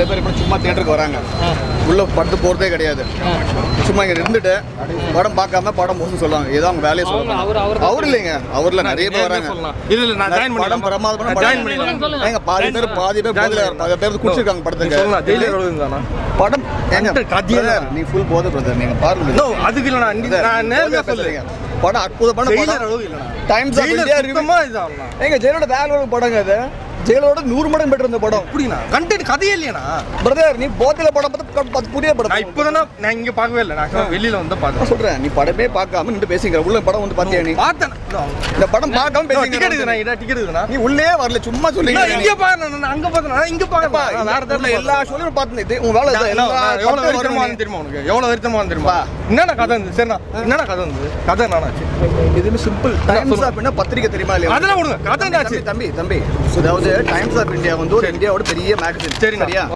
சில பேர் இப்போ சும்மா தியேட்டருக்கு வராங்க, உள்ள படுத்து போகிறதே கிடையாது, சும்மா இங்கே இருந்துட்டு படம் பார்க்காம படம் மோசம் சொல்லுவாங்க. ஏதோ அவங்க வேலையை சொல்லுவாங்க. அவர் இல்லைங்க, அவரில் நிறைய பேர் வராங்க. படம் பிரமாதம். ஏங்க பாதி பேர் பாதி பேர் குடிச்சிருக்காங்க படத்துக்கு. படம் ஏங்க நீ ஃபுல் போதை பிரதர், நீங்க பாருங்க. அதுக்கு இல்லை நான் நேர்மையாக சொல்லுங்க. படம் அற்புதமான டைம்ஸ் ஆஃப் இந்தியா ஏங்க ஜெயலலிதா வேலை படங்க. அது ஜெயலோட 100 மடங்கு பெட்டர் இந்த படம். அப்படினா கண்டென்ட் கதையே இல்லையானா பிரதர்? நீ போத்தில படம் பார்த்து புதிய படம் நான் இப்போதானே நான் இங்க பார்க்கவே இல்லை, நான் வெளியில வந்து பார்த்தேன். சொல்றேன் நீ படமே பார்க்காம நின்று பேசிங்க. உள்ள படம் வந்து பாத்தியா? நீ பார்த்தேன் இந்த படம் பார்க்காம பேசிங்க. டிக்கெட் இருக்குனா இட டிக்கெட் இருக்குனா நீ உள்ளே வரல, சும்மா சொல்லுங்க. இங்க பாரு, நான் அங்க பார்த்தேன், நான் இங்க பாப்பா வேற தெரியல. எல்லா ஷோலயும் பார்த்தேன். இது உன் வேலை இல்ல. எவ்வளவு வருமானம் தெரியுமா உனக்கு? எவ்வளவு வருமானம் தெரியுமா? என்னடா கதை வந்து சரினா? என்னடா கதை வந்து? கதை நானாச்சு இது சிம்பிள். டைம்ஸ் ஆஃப் என்ன பத்திரிக்கை தெரியுமா இல்லையா? அதெல்லாம் விடுங்க. கதை என்னாச்சு? தம்பி அதாவது டைம்ஸ் ஆஃப் இந்தியா வந்து ஒரு இந்தியாவோட பெரிய மேகசின். சரியா?